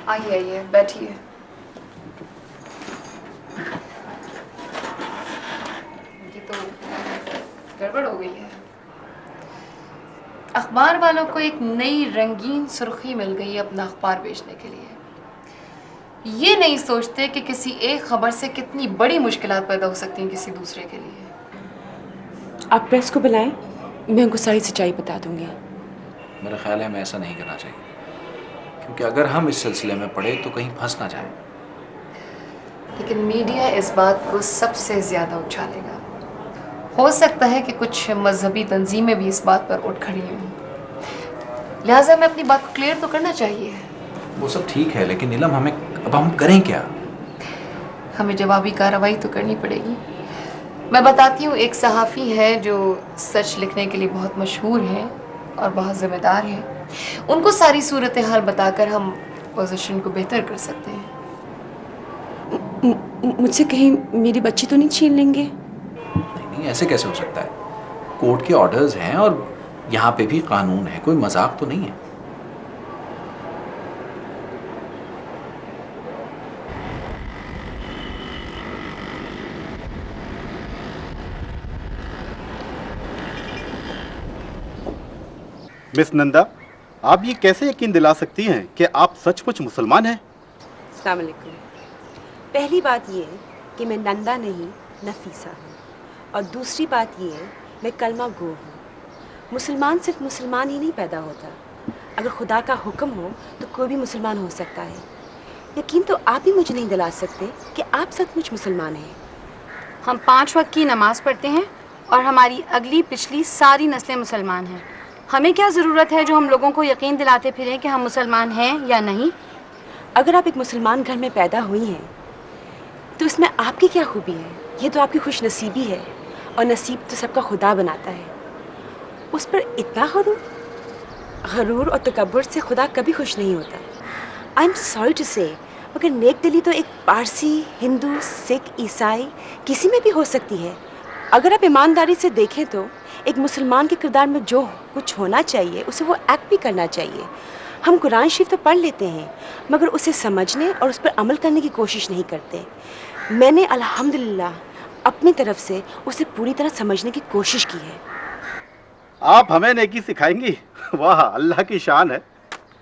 آئیے آئیے بیٹھیے. یہ تو گڑبڑ ہو گئی ہے. اخبار والوں کو ایک نئی رنگین سرخی مل گئی اپنا اخبار بیچنے کے لیے. یہ نہیں سوچتے کہ کسی ایک خبر سے کتنی بڑی مشکلات پیدا ہو سکتی ہیں کسی دوسرے کے لیے. آپ پریس کو بلائیں, میں ان کو ساری سچائی بتا دوں گی. میرا خیال ہے ہمیں ایسا نہیں کرنا چاہیے, کیونکہ اگر ہم اس سلسلے میں پڑے تو کہیں پھنس نہ جائیں. لیکن میڈیا اس بات کو سب سے زیادہ اچھالے گا. ہو سکتا ہے کہ کچھ مذہبی تنظیمیں بھی اس بات پر اٹھ کھڑی ہوں. لہٰذا ہمیں اپنی بات کو کلیئر تو کرنا چاہیے. وہ سب ٹھیک ہے, لیکن نیلم ہم کریں کیا؟ ہمیں جوابی کارروائی تو کرنی پڑے گی. میں بتاتی ہوں, ایک صحافی ہے جو سچ لکھنے کے لیے بہت مشہور ہیں اور بہت ذمہ دار ہیں. ان کو ساری صورتحال بتا کر ہم پوزیشن کو بہتر کر سکتے ہیں. مجھ سے کہیں میری بچی تو نہیں چھین لیں گے؟ نہیں, ایسے کیسے ہو سکتا ہے؟ کورٹ کے آرڈرز ہیں اور یہاں پہ بھی قانون ہے, کوئی مذاق تو نہیں ہے. مس نندا, آپ یہ کیسے یقین دلا سکتی ہیں کہ آپ سچ مچ مسلمان ہیں؟ السلام علیکم. پہلی بات یہ ہے کہ میں نندا نہیں نفیسہ ہوں, اور دوسری بات یہ ہے میں کلمہ گو ہوں. مسلمان صرف مسلمان ہی نہیں پیدا ہوتا, اگر خدا کا حکم ہو تو کوئی بھی مسلمان ہو سکتا ہے. یقین تو آپ ہی مجھے نہیں دلا سکتے کہ آپ سچ مچ مسلمان ہیں. ہم 5 وقت کی نماز پڑھتے ہیں اور ہماری اگلی پچھلی ساری نسلیں مسلمان ہیں. ہمیں کیا ضرورت ہے جو ہم لوگوں کو یقین دلاتے پھریں کہ ہم مسلمان ہیں یا نہیں؟ اگر آپ ایک مسلمان گھر میں پیدا ہوئی ہیں تو اس میں آپ کی کیا خوبی ہے؟ یہ تو آپ کی خوش نصیبی ہے, اور نصیب تو سب کا خدا بناتا ہے. اس پر اتنا غرور اور تکبر سے خدا کبھی خوش نہیں ہوتا. آئی ایم سوری ٹو سے, مگر نیک دلی تو ایک پارسی, ہندو, سکھ, عیسائی کسی میں بھی ہو سکتی ہے. اگر آپ ایمانداری سے دیکھیں تو ایک مسلمان کے کردار میں جو کچھ ہونا چاہیے اسے وہ ایکٹ بھی کرنا چاہیے. ہم قرآن شریف تو پڑھ لیتے ہیں مگر اسے سمجھنے اور اس پر عمل کرنے کی کوشش نہیں کرتے. میں نے الحمدللہ اپنی طرف سے اسے پوری طرح سمجھنے کی کوشش کی ہے. آپ ہمیں نیکی سکھائیں گی؟ واہ, اللہ کی شان ہے.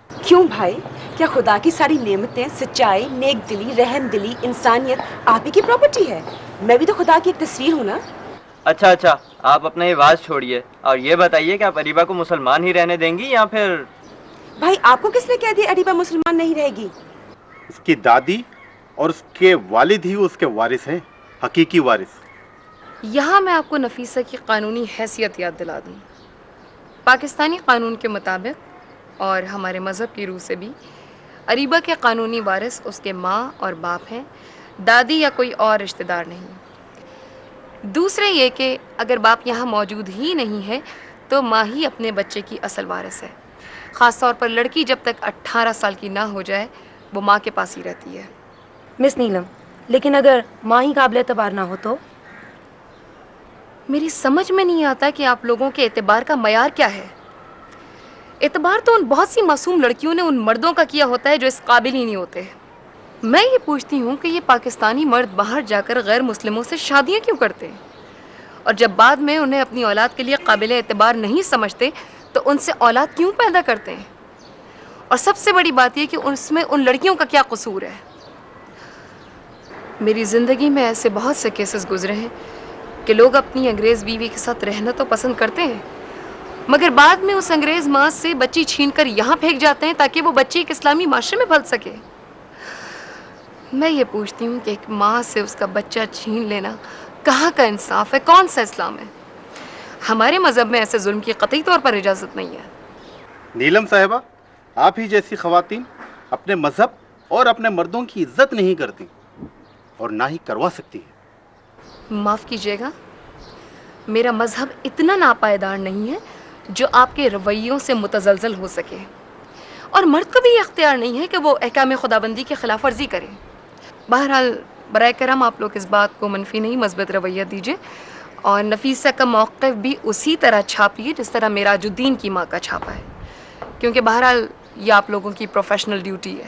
کیوں بھائی, کیا خدا کی ساری نعمتیں, سچائی, نیک دلی, رحم دلی, انسانیت آپ ہی کی پراپرٹی ہے؟ میں بھی تو خدا کی ایک تصویر ہوں نا. اچھا, آپ اپنا یہ واز چھوڑیے اور یہ بتائیے کہ آپ اریبہ کو مسلمان ہی رہنے دیں گی یا پھر؟ بھائی, آپ کو کس نے کہہ دیا اریبہ مسلمان نہیں رہے گی؟ اس کی دادی اور اس کے والد ہی اس کے وارث ہیں, حقیقی وارث. یہاں میں آپ کو نفیسہ کی قانونی حیثیت یاد دلا دوں. پاکستانی قانون کے مطابق اور ہمارے مذہب کی روح سے بھی اریبہ کے قانونی وارث اس کے ماں اور باپ ہیں, دادی یا کوئی اور رشتہ دار نہیں. دوسرے یہ کہ اگر باپ یہاں موجود ہی نہیں ہے تو ماں ہی اپنے بچے کی اصل وارث ہے. خاص طور پر لڑکی جب تک 18 سال کی نہ ہو جائے وہ ماں کے پاس ہی رہتی ہے. مس نیلم, لیکن اگر ماں ہی قابل اعتبار نہ ہو تو؟ میری سمجھ میں نہیں آتا کہ آپ لوگوں کے اعتبار کا معیار کیا ہے. اعتبار تو ان بہت سی معصوم لڑکیوں نے ان مردوں کا کیا ہوتا ہے جو اس قابل ہی نہیں ہوتے. میں یہ پوچھتی ہوں کہ یہ پاکستانی مرد باہر جا کر غیر مسلموں سے شادیاں کیوں کرتے ہیں, اور جب بعد میں انہیں اپنی اولاد کے لیے قابل اعتبار نہیں سمجھتے تو ان سے اولاد کیوں پیدا کرتے ہیں؟ اور سب سے بڑی بات یہ کہ اس میں ان لڑکیوں کا کیا قصور ہے؟ میری زندگی میں ایسے بہت سے کیسز گزرے ہیں کہ لوگ اپنی انگریز بیوی کے ساتھ رہنا تو پسند کرتے ہیں مگر بعد میں اس انگریز ماں سے بچی چھین کر یہاں پھینک جاتے ہیں تاکہ وہ بچی ایک اسلامی معاشرے میں پل سکے. میں یہ پوچھتی ہوں کہ ایک ماں سے اس کا بچہ چھین لینا کہاں کا انصاف ہے, کون سا اسلام ہے؟ ہمارے مذہب میں ایسے ظلم کی قطعی طور پر اجازت نہیں ہے. نیلم صاحبہ, آپ ہی جیسی خواتین اپنے مذہب اور اپنے مردوں کی عزت نہیں کرتی اور نہ ہی کروا سکتی ہیں. معاف کیجیے گا, میرا مذہب اتنا ناپائیدار نہیں ہے جو آپ کے رویوں سے متزلزل ہو سکے, اور مرد کو بھی یہ اختیار نہیں ہے کہ وہ احکام خداوندی کی خلاف ورزی کرے. بہرحال برائے کرم آپ لوگ اس بات کو منفی نہیں مثبت رویہ دیجیے, اور نفیسہ کا موقف بھی اسی طرح چھاپیے جس طرح میراج الدین کی ماں کا چھاپا ہے, کیونکہ بہرحال یہ آپ لوگوں کی پروفیشنل ڈیوٹی ہے.